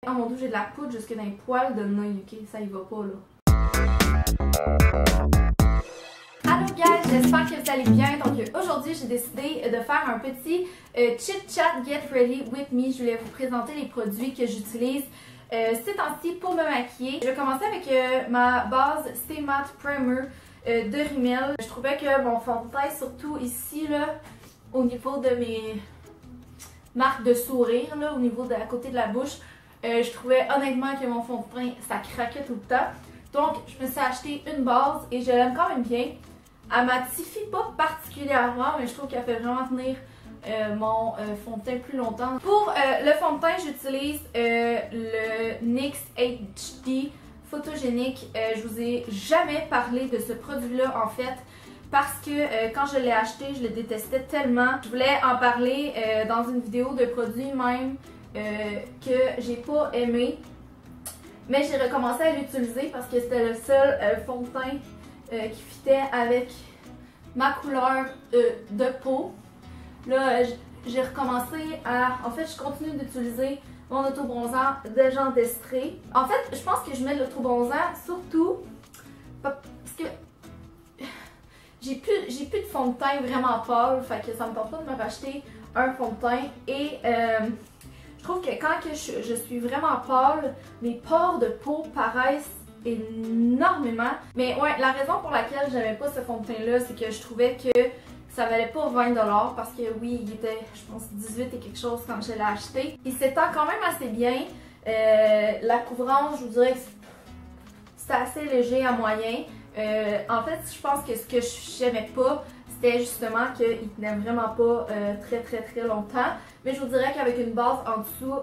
Oh mon dieu, j'ai de la poudre jusque dans les poils de nez, ok? Ça y va pas là. Allô guys, j'espère que vous allez bien. Donc aujourd'hui, j'ai décidé de faire un petit chit chat get ready with me. Je voulais vous présenter les produits que j'utilise ces temps-ci pour me maquiller. Je vais commencer avec ma base Stay Matte Primer de Rimmel. Je trouvais que mon fond de teint, surtout ici là, au niveau de mes marques de sourire, là, au niveau de à côté de la bouche, je trouvais honnêtement que mon fond de teint, ça craquait tout le temps. Donc, je me suis acheté une base et je l'aime quand même bien. Elle m'attifie pas particulièrement, mais je trouve qu'elle fait vraiment tenir mon fond de teint plus longtemps. Pour le fond de teint, j'utilise le NYX HD Photogenic. Je vous ai jamais parlé de ce produit-là en fait, parce que quand je l'ai acheté, je le détestais tellement. Je voulais en parler dans une vidéo de produit même que j'ai pas aimé. Mais j'ai recommencé à l'utiliser parce que c'était le seul fond de teint qui fitait avec ma couleur de peau. Là, j'ai recommencé à... En fait, je continue d'utiliser mon autobronzant de Jean d'Estrée. En fait, je pense que je mets de l'autobronzant surtout parce que j'ai plus de fond de teint vraiment pâle, fait que ça me tente pas de me racheter un fond de teint. Et je trouve que quand je suis vraiment pâle, mes pores de peau paraissent énormément. Mais ouais, la raison pour laquelle j'aimais pas ce fond de teint là, c'est que je trouvais que ça valait pas 20$ parce que oui, il était, je pense, 18 et quelque chose quand je l'ai acheté. Il s'étend quand même assez bien. La couvrance, je vous dirais que c'était assez léger à moyen. En fait, je pense que ce que j'aimais pas, c'était justement qu'il tenait vraiment pas très longtemps. Mais je vous dirais qu'avec une base en dessous,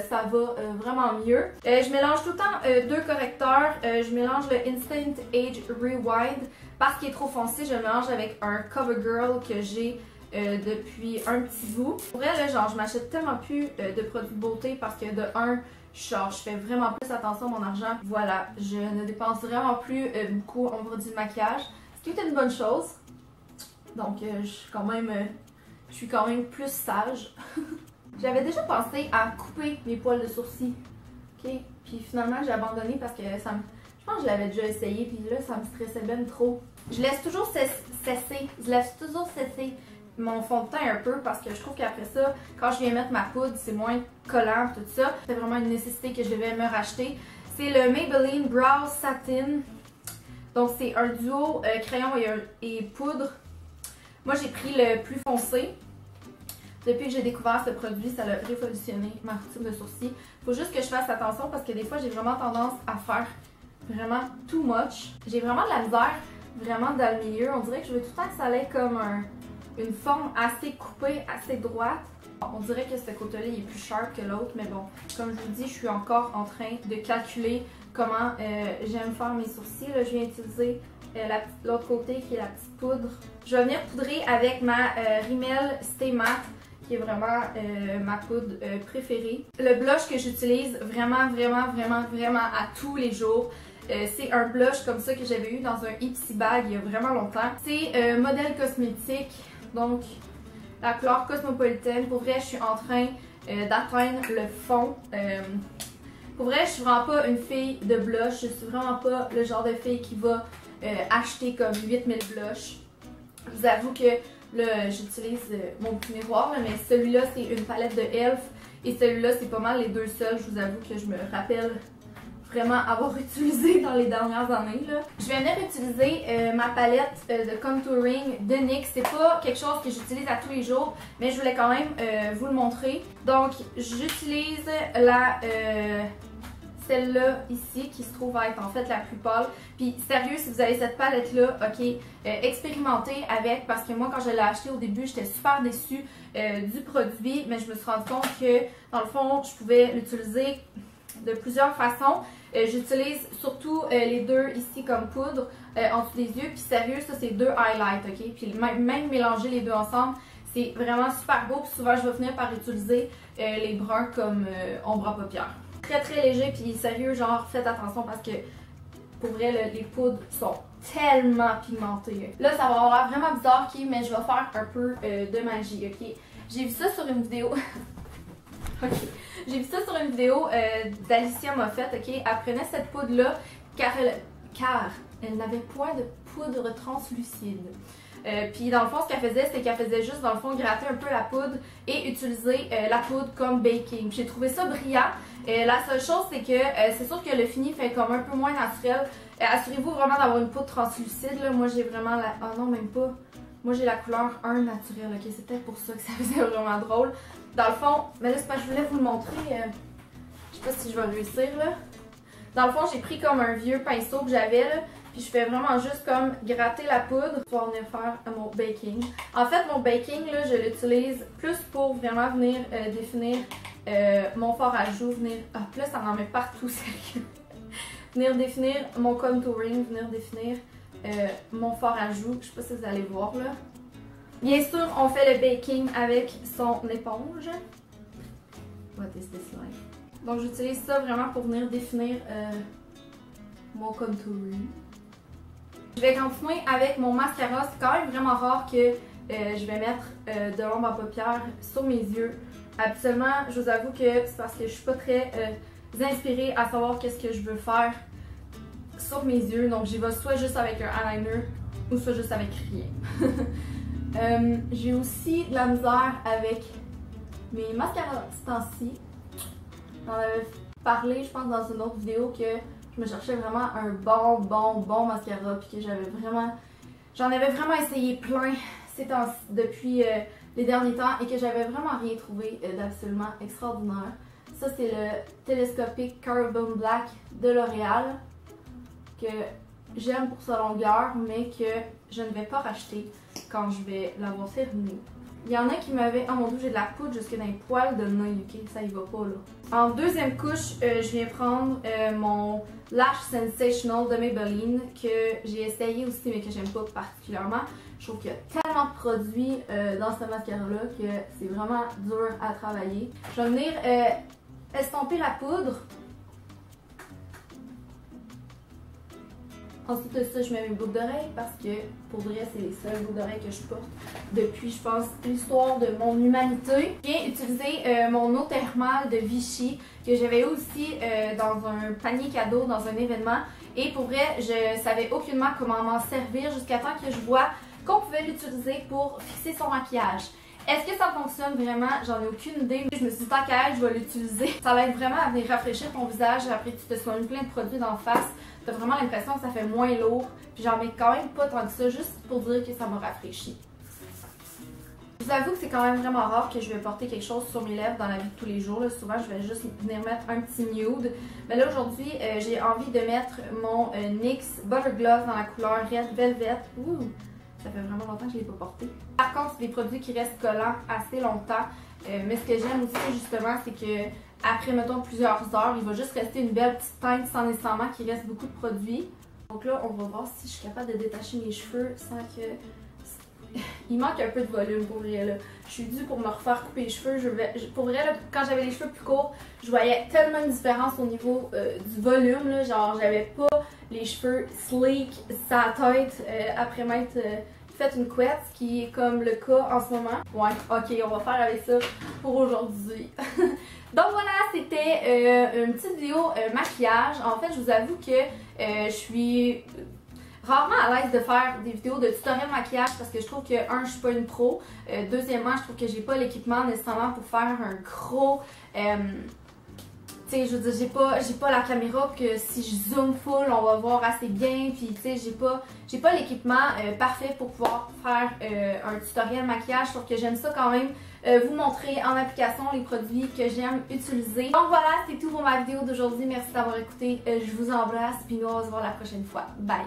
ça va vraiment mieux. Je mélange tout le temps deux correcteurs. Je mélange le Instant Age Rewind parce qu'il est trop foncé. Je le mélange avec un CoverGirl que j'ai depuis un petit bout. Pour vrai, là, genre, je m'achète tellement plus de produits de beauté parce que de un, genre, je fais vraiment plus attention à mon argent. Voilà, je ne dépense vraiment plus beaucoup en produits de maquillage, ce qui est une bonne chose. Donc, je suis quand même plus sage. J'avais déjà pensé à couper mes poils de sourcils, ok? Puis finalement, j'ai abandonné parce que ça me... Je pense que je l'avais déjà essayé, puis là, ça me stressait bien trop. Je laisse toujours cesser mon fond de teint un peu parce que je trouve qu'après ça, quand je viens mettre ma poudre, c'est moins collant, tout ça. C'est vraiment une nécessité que je devais me racheter. C'est le Maybelline Brow Satin. Donc, c'est un duo crayon et poudre. Moi, j'ai pris le plus foncé. Depuis que j'ai découvert ce produit, ça a révolutionné ma routine de sourcils. Faut juste que je fasse attention parce que des fois, j'ai vraiment tendance à faire vraiment too much. J'ai vraiment de la misère, vraiment dans le milieu. On dirait que je veux tout le temps que ça ait comme une forme assez coupée, assez droite. On dirait que ce côté-là est plus sharp que l'autre, mais bon, comme je vous dis, je suis encore en train de calculer comment j'aime faire mes sourcils. Là, je viens utiliser l'autre côté qui est la petite poudre. Je vais venir poudrer avec ma Rimmel Stay Matte, qui est vraiment ma poudre préférée. Le blush que j'utilise vraiment à tous les jours, c'est un blush comme ça que j'avais eu dans un Ipsy Bag il y a vraiment longtemps. C'est Modèle Cosmétique, donc la couleur Cosmopolitan. Pour vrai, je suis en train d'atteindre le fond. Pour vrai, je suis vraiment pas une fille de blush. Je suis vraiment pas le genre de fille qui va acheter comme 8000 blushs. Je vous avoue que là, j'utilise mon petit miroir, là, mais celui-là, c'est une palette de Elf. Et celui-là, c'est pas mal les deux seuls. Je vous avoue que je me rappelle vraiment avoir utilisé dans les dernières années, là. Je vais venir utiliser ma palette de contouring de NYX. C'est pas quelque chose que j'utilise à tous les jours, mais je voulais quand même vous le montrer. Donc, j'utilise celle-là ici qui se trouve être en fait la plus pâle. Puis sérieux, si vous avez cette palette-là, ok, expérimentez avec, parce que moi quand je l'ai acheté au début, j'étais super déçue du produit, mais je me suis rendu compte que dans le fond, je pouvais l'utiliser de plusieurs façons. J'utilise surtout les deux ici comme poudre en dessous des yeux. Puis sérieux, ça c'est deux highlights, ok? Puis même mélanger les deux ensemble, c'est vraiment super beau. Puis souvent, je vais finir par utiliser les bruns comme ombre à paupières. Très léger, puis sérieux, genre faites attention parce que pour vrai, les poudres sont tellement pigmentées. Là, ça va avoir l'air vraiment bizarre, ok? Mais je vais faire un peu de magie, ok? J'ai vu ça sur une vidéo. Ok. J'ai vu ça sur une vidéo d'Alicia Moffett, ok? Elle prenait cette poudre-là car elle n'avait point de poudre translucide. Puis dans le fond, ce qu'elle faisait, c'est qu'elle faisait juste, dans le fond, gratter un peu la poudre et utiliser la poudre comme baking. J'ai trouvé ça brillant. La seule chose, c'est que c'est sûr que le fini fait comme un peu moins naturel. Assurez-vous vraiment d'avoir une poudre translucide. Là. Moi, j'ai vraiment la... Oh non, même pas. Moi, j'ai la couleur 1 naturelle. Ok, c'est peut-être pour ça que ça faisait vraiment drôle. Dans le fond, mais là, c'est pas que je voulais vous le montrer. Je sais pas si je vais réussir, là. Dans le fond, j'ai pris comme un vieux pinceau que j'avais, là. Puis je fais vraiment juste comme gratter la poudre pour venir faire mon baking. En fait, mon baking, là, je l'utilise plus pour vraiment venir définir mon fard à joues, venir... Ah, là, ça en met partout, sérieux. Venir définir mon contouring, venir définir mon fard à joues. Je sais pas si vous allez voir, là. Bien sûr, on fait le baking avec son éponge. What is this like? Donc, j'utilise ça vraiment pour venir définir mon contouring. Je vais continuer avec mon mascara. C'est quand même vraiment rare que je vais mettre de l'ombre à paupières sur mes yeux. Habituellement, je vous avoue que c'est parce que je suis pas très inspirée à savoir qu'est-ce que je veux faire sur mes yeux. Donc j'y vais soit juste avec un eyeliner ou soit juste avec rien. J'ai aussi de la misère avec mes mascaras ce temps-ci. J'en avais parlé, je pense, dans une autre vidéo que je me cherchais vraiment un bon mascara, puis que j'en avais vraiment essayé plein depuis les derniers temps et que j'avais vraiment rien trouvé d'absolument extraordinaire. Ça, c'est le Telescopic Carbon Black de L'Oréal, que j'aime pour sa longueur, mais que je ne vais pas racheter quand je vais l'avoir terminé. Il y en a qui m'avaient... Oh mon dieu, j'ai de la poudre jusque dans les poils de nez, ok? Ça y va pas, là. En deuxième couche, je viens prendre mon Lash Sensational de Maybelline, que j'ai essayé aussi, mais que j'aime pas particulièrement. Je trouve qu'il y a tellement de produits dans ce mascara-là que c'est vraiment dur à travailler. Je vais venir estomper la poudre. Ensuite de ça, je mets mes boucles d'oreilles parce que, pour vrai, c'est les seules boucles d'oreilles que je porte depuis, je pense, l'histoire de mon humanité. Je viens utiliser mon eau thermale de Vichy que j'avais aussi dans un panier cadeau dans un événement. Et pour vrai, je savais aucunement comment m'en servir jusqu'à temps que je vois qu'on pouvait l'utiliser pour fixer son maquillage. Est-ce que ça fonctionne vraiment? J'en ai aucune idée. Je me suis dit, tant qu'à être, je vais l'utiliser. Ça l'aide vraiment à venir rafraîchir ton visage après que tu te sois mis plein de produits d'en face. T'as vraiment l'impression que ça fait moins lourd. Puis j'en mets quand même pas tant que ça, juste pour dire que ça m'a rafraîchi. Je vous avoue que c'est quand même vraiment rare que je vais porter quelque chose sur mes lèvres dans la vie de tous les jours. Là. Souvent, je vais juste venir mettre un petit nude. Mais là, aujourd'hui, j'ai envie de mettre mon NYX Butter Gloss dans la couleur Red Velvet. Ouh! Ça fait vraiment longtemps que je ne l'ai pas porté. Par contre, c'est des produits qui restent collants assez longtemps. Mais ce que j'aime aussi, justement, c'est que après, mettons, plusieurs heures, il va juste rester une belle petite teinte sans nécessairement qu'il reste beaucoup de produits. Donc là, on va voir si je suis capable de détacher mes cheveux sans que... Il manque un peu de volume pour vrai, là. Je suis due pour me refaire couper les cheveux. Pour vrai, là, quand j'avais les cheveux plus courts, je voyais tellement une différence au niveau du volume, là. Genre, j'avais pas les cheveux sleek, sa tête, après m'être fait une couette, ce qui est comme le cas en ce moment. Ouais, ok, on va faire avec ça pour aujourd'hui. Donc voilà, c'était une petite vidéo maquillage. En fait, je vous avoue que je suis rarement à l'aise de faire des vidéos de tutoriel maquillage parce que je trouve que, un, je suis pas une pro. Deuxièmement, je trouve que j'ai pas l'équipement nécessairement pour faire un gros... tu sais, je veux dire, j'ai pas la caméra que si je zoome full, on va voir assez bien. Puis, tu sais, j'ai pas l'équipement parfait pour pouvoir faire un tutoriel maquillage. Sauf que j'aime ça quand même vous montrer en application les produits que j'aime utiliser. Donc voilà, c'est tout pour ma vidéo d'aujourd'hui. Merci d'avoir écouté. Je vous embrasse. Puis nous, on va se voir la prochaine fois. Bye!